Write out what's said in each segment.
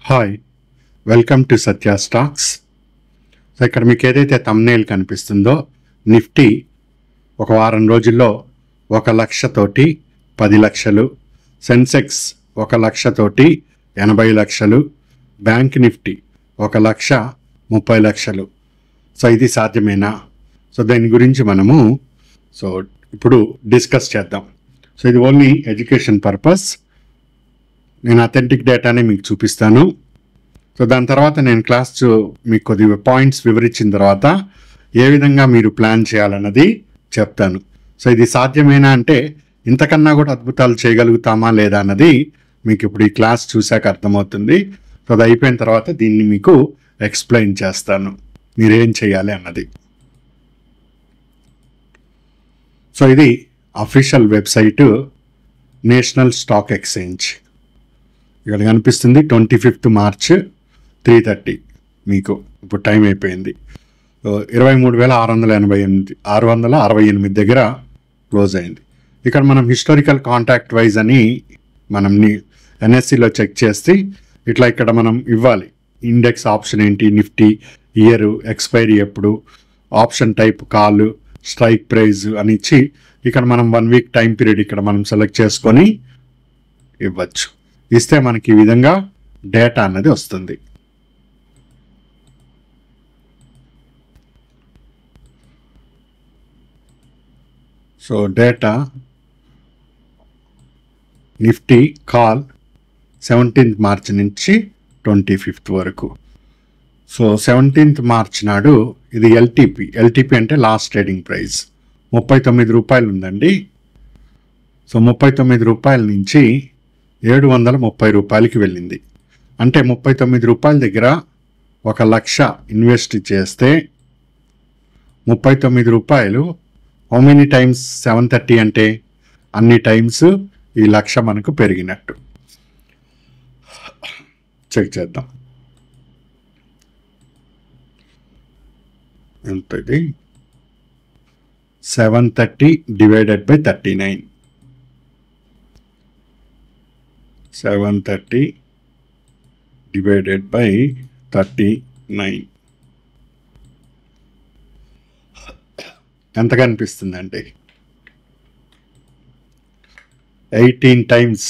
Hi welcome to Satya stocks. So ఇక్కడ మీకు ఏదైతే థంబ్నెయిల్ కనిపిస్తుందో నిఫ్టీ ఒక వారం రోజుల్లో 1 లక్షతోటి 10 లక్షలు, సెన్సెక్స్ 1 లక్షతోటి 80 లక్షలు, బ్యాంక్ నిఫ్టీ 1 లక్ష 30 లక్షలు. సో ఇది సాధ్యమేనా? సో దీని గురించి మనము ఇప్పుడు డిస్కస్ చేద్దాం. సో ఇది ఓన్లీ ఎడ్యుకేషన్ పర్పస్. నేను అథెంటిక్ డేటాని మీకు చూపిస్తాను. సో దాని తర్వాత నేను క్లాస్ మీకు కొద్ది పాయింట్స్ వివరించిన తర్వాత ఏ విధంగా మీరు ప్లాన్ చేయాలన్నది చెప్తాను. సో ఇది సాధ్యమేనా అంటే ఇంతకన్నా కూడా అద్భుతాలు చేయగలుగుతామా లేదా అన్నది మీకు ఇప్పుడు ఈ క్లాస్ చూశాక అర్థమవుతుంది. సో అది అయిపోయిన తర్వాత దీన్ని మీకు ఎక్స్ప్లెయిన్ చేస్తాను మీరేం చేయాలి అన్నది. సో ఇది official website national stock exchange. ఇక్కడ కనిపిస్తుంది 25th మార్చ్ 3:30. మీకు ఇప్పుడు టైం అయిపోయింది. 23,668 దగ్గర క్లోజ్ అయింది. ఇక్కడ మనం హిస్టారికల్ కాంటాక్ట్ వైజ్ అని మనం ఎన్ఎస్సిలో చెక్ చేస్తే ఇట్లా ఇక్కడ మనం ఇవ్వాలి. ఇండెక్స్ ఆప్షన్ ఏంటి, నిఫ్టీ ఇయర్, ఎక్స్పైరీ ఎప్పుడు, option type call, strike price అని ఇచ్చి ఇక్కడ మనం 1 వీక్ టైం పీరియడ్ ఇక్కడ మనం సెలెక్ట్ చేసుకొని ఇవ్వచ్చు. ఇస్తే మనకి ఈ విధంగా డేటా అన్నది వస్తుంది. So data Nifty call 17th March నుంచి 25th వరకు. సో 17th మార్చ్ నాడు ఇది ఎల్టీపీ అంటే లాస్ట్ ట్రేడింగ్ ప్రైస్ 39 రూపాయలు ఉందండి. సో 39 రూపాయల నుంచి 730 రూపాయలకి వెళ్ళింది. అంటే 39 రూపాయల దగ్గర 1 లక్ష ఇన్వెస్ట్ చేస్తే 39 రూపాయలు హౌ మెనీ టైమ్స్ 730 అంటే అన్ని టైమ్స్ ఈ లక్ష మనకు పెరిగినట్టు. చెక్ చేద్దాం ఎంత ఇది. 730 డివైడెడ్ బై 39. 730 డివైడెడ్ బై 39 ఎంత కనిపిస్తుందండి? 18 టైమ్స్.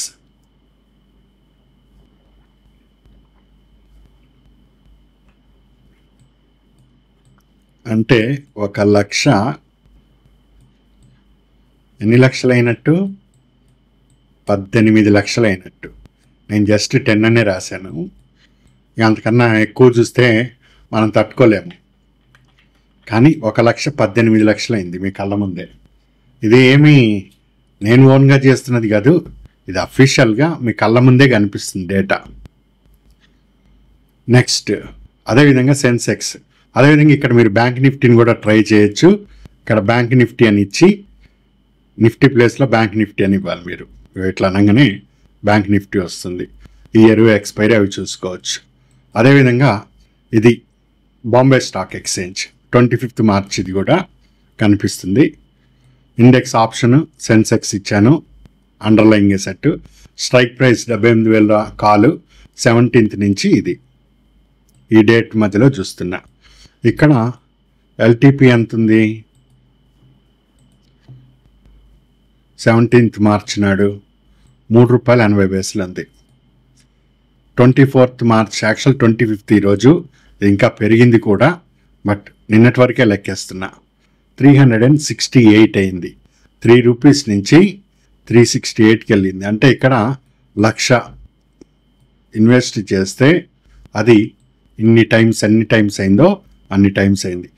అంటే 1 లక్ష ఎన్ని లక్షలు అయినట్టు? 18 లక్షలు అయినట్టు. నేను జస్ట్ 10 అనే రాశాను. అంతకన్నా ఎక్కువ చూస్తే మనం తట్టుకోలేము. కానీ 1,18 లక్షలు అయింది మీ కళ్ళ ముందే. ఇది ఏమీ నేను ఓన్గా చేస్తున్నది కాదు, ఇది అఫీషియల్గా మీ కళ్ళ ముందే కనిపిస్తుంది డేటా. నెక్స్ట్ అదేవిధంగా సెన్సెక్స్. అదేవిధంగా ఇక్కడ మీరు బ్యాంక్ నిఫ్టీని కూడా ట్రై చేయొచ్చు. ఇక్కడ బ్యాంక్ నిఫ్టీ అని ఇచ్చి నిఫ్టీ ప్లేస్లో బ్యాంక్ నిఫ్టీ అని ఇవ్వాలి. మీరు ఇట్లా అనగానే బ్యాంక్ నిఫ్టీ వస్తుంది. ఇయర్, ఎక్స్పైరీ అవి చూసుకోవచ్చు. అదేవిధంగా ఇది Bombay stock exchange 25th March ఇది కూడా కనిపిస్తుంది. ఇండెక్స్ ఆప్షన్ సెన్సెక్స్ ఇచ్చాను, అండర్లైంగ్ ఎసెట్, స్ట్రైక్ ప్రైస్ 78,000 కాలు 17th నుంచి ఇది ఈ డేట్ మధ్యలో చూస్తున్నా. ఇక్కడ ఎల్టీపీ ఎంత ఉంది? 17th మార్చ్ నాడు 3 రూపాయలు 80 పైసలు ఉంది. 24th మార్చ్ యాక్చువల్ 25th ఈరోజు ఇంకా పెరిగింది కూడా, బట్ నిన్నటి వరకే లెక్కేస్తున్నా. 368 అయింది. 3 రూపీస్ నుంచి 368కి వెళ్ళింది. అంటే ఇక్కడ 1 లక్ష ఇన్వెస్ట్ చేస్తే అది ఎన్ని టైమ్స్ అయిందో అన్ని టైమ్స్ అయింది.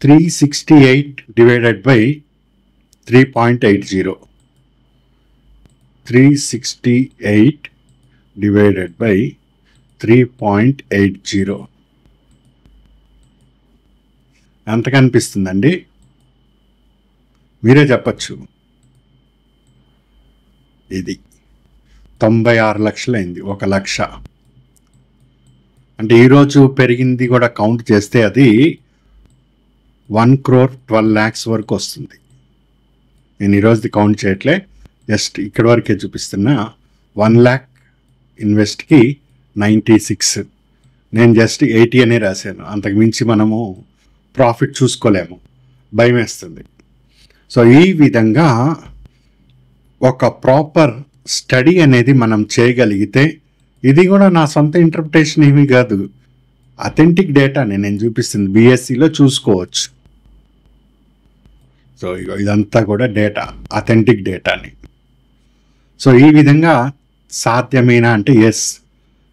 368 డివైడెడ్ బై 3.80. 368 డివైడెడ్ బై 3.80 ఎంత కనిపిస్తుందండి? మీరే చెప్పచ్చు. ఇది 96 లక్షలు అయింది. 1 లక్ష అంటే ఈరోజు పెరిగింది కూడా కౌంట్ చేస్తే అది 1,12,00,000 వరకు వస్తుంది. నేను ఈరోజుది కౌంట్ చేయట్లే, జస్ట్ ఇక్కడ వరకే చూపిస్తున్నా. 1 lakh ఇన్వెస్ట్కి 96. నేను జస్ట్ 80 అనే రాశాను. అంతకు మించి మనము ప్రాఫిట్ చూసుకోలేము, భయం వేస్తుంది. సో ఈ విధంగా ఒక ప్రాపర్ స్టడీ అనేది మనం చేయగలిగితే, ఇది కూడా నా సొంత ఇంటర్ప్రిటేషన్ ఏమీ కాదు, అథెంటిక్ డేటాని నేను చూపిస్తుంది. బీఎస్సీలో చూసుకోవచ్చు. సో ఇదంతా కూడా డేటా, అథెంటిక్ డేటాని. సో ఈ విధంగా సాధ్యమేనా అంటే ఎస్,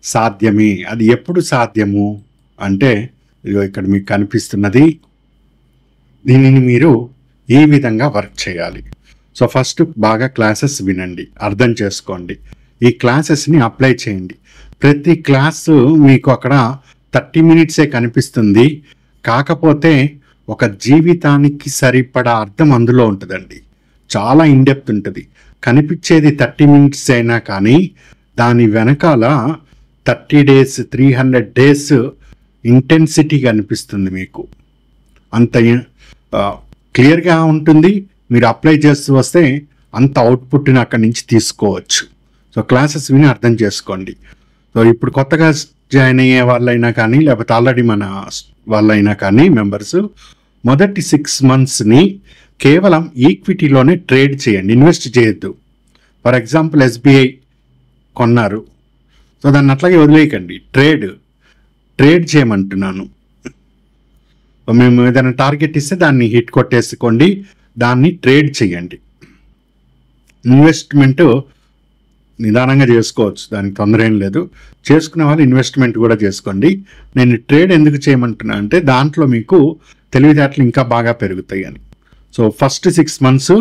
సాధ్యమే. అది ఎప్పుడు సాధ్యము అంటే ఇదిగో ఇక్కడ మీకు కనిపిస్తున్నది. దీనిని మీరు ఈ విధంగా వర్క్ చేయాలి. సో ఫస్ట్ బాగా క్లాసెస్ వినండి, అర్థం చేసుకోండి. ఈ క్లాసెస్ని అప్లై చేయండి. ప్రతి క్లాసు మీకు అక్కడ 30 మినిట్సే కనిపిస్తుంది, కాకపోతే ఒక జీవితానికి సరిపడా అర్థం అందులో ఉంటుందండి. చాలా ఇన్డెప్త్ ఉంటుంది. కనిపించేది 30 మినిట్స్ అయినా కానీ దాని వెనకాల 30 డేస్ 300 డేస్ ఇంటెన్సిటీ కనిపిస్తుంది మీకు. అంత క్లియర్గా ఉంటుంది. మీరు అప్లై చేస్తూ వస్తే అంత అవుట్పుట్ని అక్కడి నుంచి తీసుకోవచ్చు. సో క్లాసెస్ విని అర్థం చేసుకోండి. సో ఇప్పుడు కొత్తగా జాయిన్ అయ్యే వాళ్ళైనా కానీ, లేకపోతే ఆల్రెడీ మన వాళ్ళైనా కానీ మెంబర్స్, మొదటి 6 మంత్స్ని కేవలం ఈక్విటీలోనే ట్రేడ్ చేయండి, ఇన్వెస్ట్ చేయొద్దు. ఫర్ ఎగ్జాంపుల్ ఎస్బీఐ కొన్నారు, సో దాన్ని అట్లాగే వదిలేయకండి. ట్రేడ్ చేయమంటున్నాను. మేము ఏదైనా టార్గెట్ ఇస్తే దాన్ని హిట్ కొట్టేసుకోండి, దాన్ని ట్రేడ్ చేయండి. ఇన్వెస్ట్మెంట్ నిదానంగా చేసుకోవచ్చు, దానికి తొందర ఏం లేదు. చేసుకునే వాళ్ళు ఇన్వెస్ట్మెంట్ కూడా చేసుకోండి. నేను ట్రేడ్ ఎందుకు చేయమంటున్నా అంటే దాంట్లో మీకు తెలివితేటలు ఇంకా బాగా పెరుగుతాయి అని. సో ఫస్ట్ 6 మంత్స్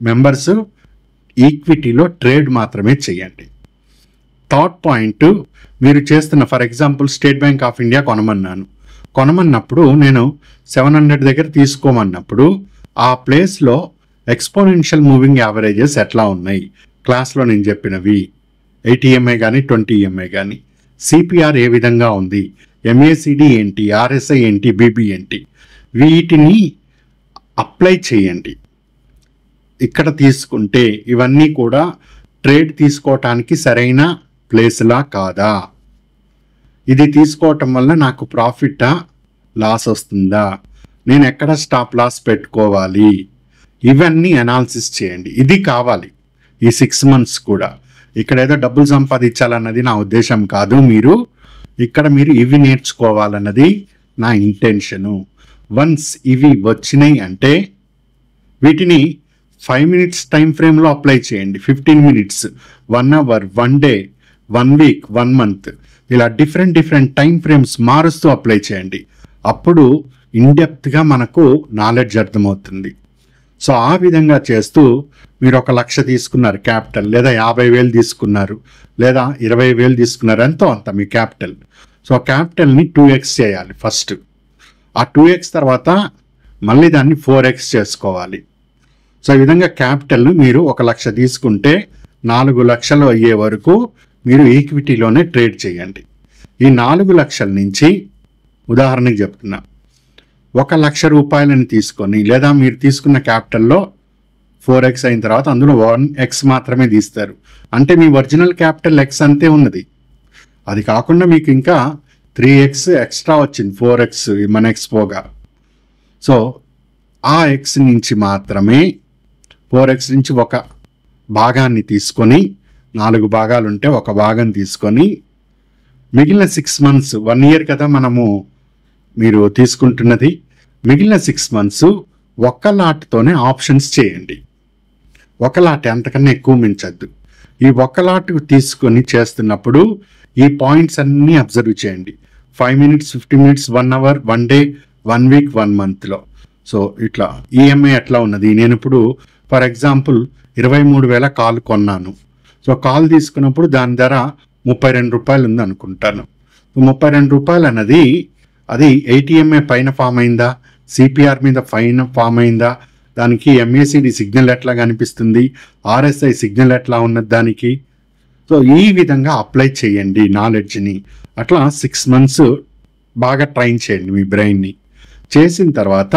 మెంబర్స్ ఈక్విటీలో ట్రేడ్ మాత్రమే చేయండి. థర్డ్ పాయింట్, మీరు చేస్తున్న for example State Bank of India కొనమన్నప్పుడు నేను 700 దగ్గర తీసుకోమన్నప్పుడు ఆ ప్లేస్లో ఎక్స్పోనెన్షియల్ మూవింగ్ యావరేజెస్ ఎట్లా ఉన్నాయి, క్లాస్లో నేను చెప్పినవి 80 EMI కానీ 20 EMI కానీ, సిపిఆర్ ఏ విధంగా ఉంది, ఎంఏసిడి ఏంటి, ఆర్ఎస్ఐ ఏంటి, బీబీ ఏంటి, వీటిని అప్లై చేయండి. ఇక్కడ తీసుకుంటే ఇవన్నీ కూడా ట్రేడ్ తీసుకోవటానికి సరైన ప్లేస్లా కాదా, ఇది తీసుకోవటం వల్ల నాకు ప్రాఫిటా లాస్ వస్తుందా, నేను ఎక్కడ స్టాప్ లాస్ పెట్టుకోవాలి, ఇవన్నీ అనాలిసిస్ చేయండి. ఇది కావాలి ఈ 6 మంత్స్ కూడా. ఇక్కడ ఏదో డబ్బులు సంపాదించాలన్నది నా ఉద్దేశం కాదు. మీరు ఇవి నేర్చుకోవాలన్నది నా ఇంటెన్షను. వన్స్ ఇవి వచ్చినాయి అంటే వీటిని 5 మినిట్స్ టైం ఫ్రేమ్లో అప్లై చేయండి. 15 minutes, 1 hour, 1 day, 1 week, 1 month, ఇలా డిఫరెంట్ టైం ఫ్రేమ్స్ మారుస్తూ అప్లై చేయండి. అప్పుడు ఇన్డెప్త్గా మనకు నాలెడ్జ్ అర్థమవుతుంది. సో ఆ విధంగా చేస్తూ మీరు 1 లక్ష తీసుకున్నారు క్యాపిటల్, లేదా 50,000 తీసుకున్నారు, లేదా 20,000 తీసుకున్నారు, ఎంతో అంత మీ క్యాపిటల్. సో క్యాపిటల్ని 2x చేయాలి ఫస్ట్. ఆ 2x తర్వాత మళ్ళీ దాన్ని 4x చేసుకోవాలి. సో ఈ విధంగా క్యాపిటల్ మీరు 1 లక్ష తీసుకుంటే 4 లక్షలు అయ్యే వరకు మీరు ఈక్విటీలోనే ట్రేడ్ చేయండి. ఈ 4 లక్షల నుంచి ఉదాహరణకి చెప్తున్నా, 1 లక్ష రూపాయలని తీసుకొని, లేదా మీరు తీసుకున్న క్యాపిటల్లో 4x అయిన తర్వాత అందులో 1x మాత్రమే తీస్తారు. అంటే మీ ఒరిజినల్ క్యాపిటల్ x అంతే ఉన్నది. అది కాకుండా మీకు ఇంకా 3x ఎక్స్ట్రా వచ్చింది, 4x మన x పోగా. సో ఆ x నుంచి మాత్రమే 4x నుంచి ఒక భాగాన్ని తీసుకొని, 4 భాగాలు ఉంటే 1 భాగం తీసుకొని, మిగిలిన 6 మంత్స్ 1 ఇయర్ కదా మీరు తీసుకుంటున్నది, మిగిలిన 6 మంత్స్ 1 లాట్తోనే ఆప్షన్స్ చేయండి. 1 లాట్, అంతకన్నా ఎక్కువ మించద్దు. ఈ 1 లాట్ తీసుకొని చేస్తున్నప్పుడు ఈ పాయింట్స్ అన్నీ అబ్జర్వ్ చేయండి. 5 minutes, 50 minutes, 1 hour, 1 day, 1 week, 1 మంత్లో. సో ఇట్లా ఈఎంఐ ఎట్లా ఉన్నది. నేను ఇప్పుడు ఫర్ ఎగ్జాంపుల్ 23,000 కాల్ కొన్నాను. సో కాల్ తీసుకున్నప్పుడు దాని ధర 32 రూపాయలు ఉంది అనుకుంటాను. 32 రూపాయలు అన్నది అది 80 EMI పైన ఫామ్ అయిందా, సిపిఆర్ మీద పైన ఫామ్ అయిందా, దానికి ఎంఏసిడి సిగ్నల్ ఎట్లా కనిపిస్తుంది, ఆర్ఎస్ఐ సిగ్నల్ ఎట్లా ఉన్నది దానికి. సో ఈ విధంగా అప్లై చేయండి నాలెడ్జ్ని. అట్లా 6 మంత్స్ బాగా ట్రైన్ చేయండి మీ బ్రెయిన్ని. చేసిన తర్వాత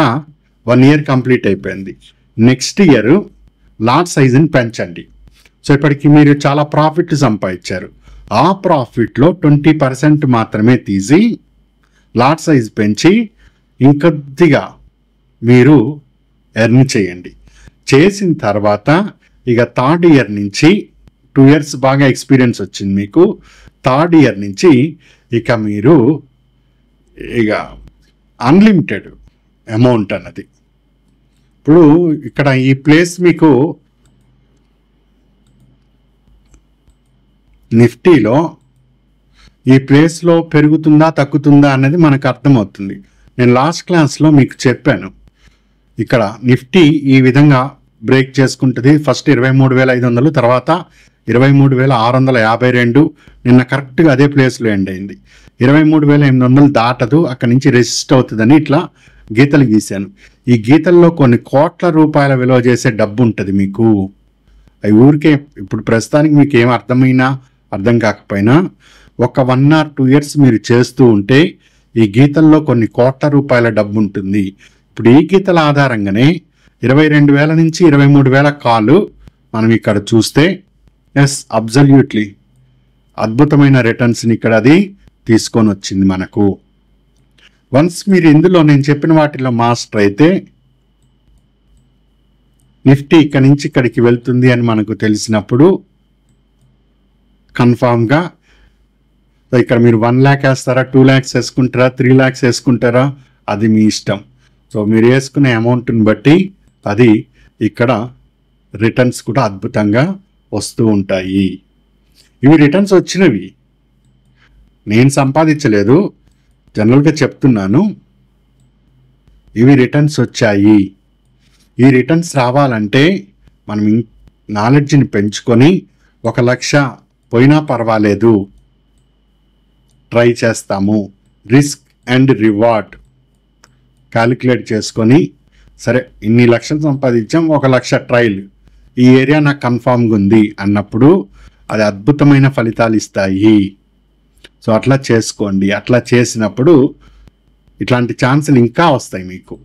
1 ఇయర్ కంప్లీట్ అయిపోయింది. నెక్స్ట్ ఇయర్ లాట్ సైజుని పెంచండి. సో ఇప్పటికి మీరు చాలా ప్రాఫిట్ సంపాదించారు. ఆ ప్రాఫిట్లో 20% మాత్రమే తీసి లాట్ సైజ్ పెంచి ఇంకొద్దిగా మీరు ఎర్న్ చేయండి. చేసిన తర్వాత ఇక థర్డ్ ఇయర్ నుంచి 2 years బాగా ఎక్స్పీరియన్స్ వచ్చింది మీకు. థర్డ్ ఇయర్ నుంచి ఇక మీరు ఇక అన్లిమిటెడ్ అమౌంట్ అన్నది. ఇప్పుడు ఇక్కడ ఈ ప్లేస్ మీకు నిఫ్టీలో ఈ ప్లేస్లో పెరుగుతుందా తగ్గుతుందా అన్నది మనకు అర్థమవుతుంది. నేను లాస్ట్ క్లాస్లో మీకు చెప్పాను, ఇక్కడ నిఫ్టీ ఈ విధంగా బ్రేక్ చేసుకుంటుంది. ఫస్ట్ 23,500, తర్వాత 23,652. నిన్న కరెక్ట్గా అదే ప్లేస్లో ఎండ్ అయింది. 23,800 దాటదు, అక్కడి నుంచి రెసిస్ట్ అవుతుందని ఇట్లా గీతలు గీశాను. ఈ గీతల్లో కొన్ని కోట్ల రూపాయల విలువ చేసే డబ్బు ఉంటుంది మీకు. అవి ఊరికే ఇప్పుడు ప్రస్తుతానికి మీకు ఏం అర్థమైనా అర్థం కాకపోయినా ఒక 1 or 2 years మీరు చేస్తూ ఉంటే ఈ గీతల్లో కొన్ని కోట్ల రూపాయల డబ్బు ఉంటుంది. ఇప్పుడు ఈ గీతల ఆధారంగానే 22,000 నుంచి 23,000 కాలు మనం ఇక్కడ చూస్తే ఎస్ అబ్జల్యూట్లీ అద్భుతమైన రిటర్న్స్ని ఇక్కడ అది తీసుకొని వచ్చింది మనకు. వన్స్ మీరు ఇందులో నేను చెప్పిన వాటిలో మాస్టర్ అయితే నిఫ్టీ ఇక్కడి నుంచి ఇక్కడికి వెళ్తుంది అని మనకు తెలిసినప్పుడు కన్ఫామ్గా ఇక్కడ మీరు 1 lakh వేస్తారా, 2 lakhs వేసుకుంటారా, 3 lakhs వేసుకుంటారా, అది మీ ఇష్టం. సో మీరు వేసుకునే అమౌంట్ని బట్టి అది ఇక్కడ రిటర్న్స్ కూడా అద్భుతంగా వస్తూ ఉంటాయి. ఇవి రిటర్న్స్ వచ్చినవి, నేను సంపాదించలేదు, జనరల్గా చెప్తున్నాను. ఇవి రిటర్న్స్ వచ్చాయి. ఈ రిటర్న్స్ రావాలంటే మనం నాలెడ్జ్ని పెంచుకొని 1 లక్ష పోయినా పర్వాలేదు ట్రై చేస్తాము. రిస్క్ అండ్ రివార్డ్ క్యాలిక్యులేట్ చేసుకొని, సరే ఇన్ని లక్షలు సంపాదించాం, 1 లక్ష ట్రయల్, ఈ ఏరియా నాకు కన్ఫామ్గా ఉంది అన్నప్పుడు అది అద్భుతమైన ఫలితాలు ఇస్తాయి. సో అట్లా చేసుకోండి. అట్లా చేసినప్పుడు ఇట్లాంటి ఛాన్సులు ఇంకా వస్తాయి మీకు,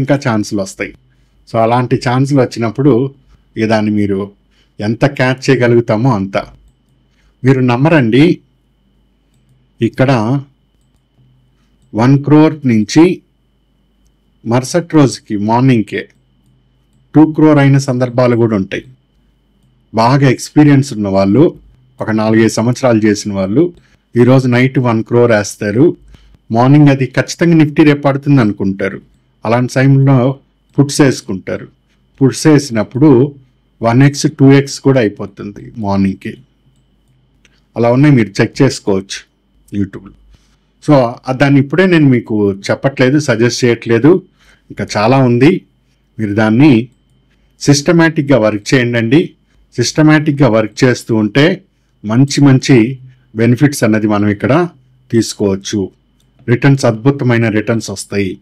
ఇంకా ఛాన్సులు వస్తాయి. సో అలాంటి ఛాన్సులు వచ్చినప్పుడు ఇక దాన్ని మీరు ఎంత క్యాచ్ చేయగలుగుతామో అంత. మీరు నమ్మరండి, ఇక్కడ 1 crore నుంచి మరుసటి రోజుకి మార్నింగ్కే 2 crore అయిన సందర్భాలు కూడా ఉంటాయి. బాగా ఎక్స్పీరియన్స్ ఉన్న వాళ్ళు, ఒక 4-5 సంవత్సరాలు చేసిన వాళ్ళు ఈరోజు నైట్ 1 crore వేస్తారు. మార్నింగ్ అది ఖచ్చితంగా నిఫ్టీ రేపు పడుతుంది అనుకుంటారు. అలాంటి టైంలో పుట్స్ వేసుకుంటారు. పుట్స్ వేసినప్పుడు 1x 2x కూడా అయిపోతుంది మార్నింగ్కి. అలా ఉన్నాయి, మీరు చెక్ చేసుకోవచ్చు యూట్యూబ్లో. సో దాన్ని ఇప్పుడే నేను మీకు చెప్పట్లేదు, సజెస్ట్ చేయట్లేదు, ఇంకా చాలా ఉంది. మీరు దాన్ని సిస్టమేటిక్గా వర్క్ చేయండి. సిస్టమేటిక్గా వర్క్ చేస్తూ ఉంటే మంచి బెనిఫిట్స్ అన్నది మనం ఇక్కడ తీసుకోవచ్చు. రిటర్న్స్, అద్భుతమైన రిటర్న్స్ వస్తాయి.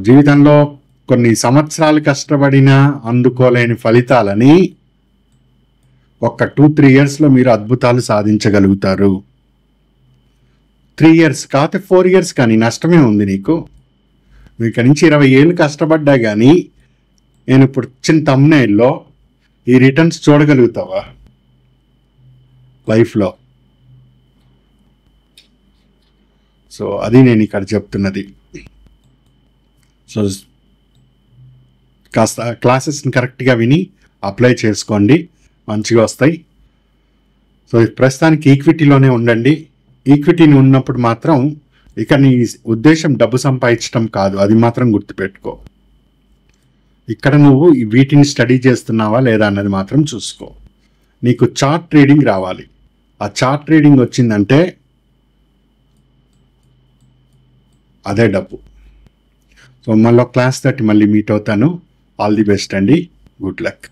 జీవితంలో కొన్ని సంవత్సరాలు కష్టపడినా అందుకోలేని ఫలితాలని ఒక 2-3 yearsలో మీరు అద్భుతాలు సాధించగలుగుతారు. 3 years కాకపోతే 4 years కానీ నష్టమే ఉంది నీకు. నువ్వు ఇక్కడి నుంచి 20 ఏళ్ళు కష్టపడ్డా కానీ నేను ఇప్పుడు చిన్న థంబ్నెయిల్లో ఈ రిటర్న్స్ చూడగలుగుతావా లైఫ్లో? సో అది నేను ఇక్కడ చెప్తున్నది. సో కాస్త క్లాసెస్ని కరెక్ట్గా విని అప్లై చేసుకోండి, మంచిగా వస్తాయి. సో ప్రస్తుతానికి ఈక్విటీలోనే ఉండండి. ఈక్విటీని ఉన్నప్పుడు మాత్రం ఇక నీ ఉద్దేశం డబ్బు సంపాదించడం కాదు, అది మాత్రం గుర్తుపెట్టుకో. ఇక్కడ నువ్వు వీటిని స్టడీ చేస్తున్నావా లేదా అన్నది మాత్రం చూసుకో. నీకు చార్ట్ ట్రేడింగ్ రావాలి. ఆ చార్ట్ ట్రేడింగ్ వచ్చిందంటే అదే డబ్బు. సో మళ్ళీ క్లాస్ తోటి మళ్ళీ మీట్ అవుతాను. ఆల్ ది బెస్ట్ అండి, గుడ్ లక్.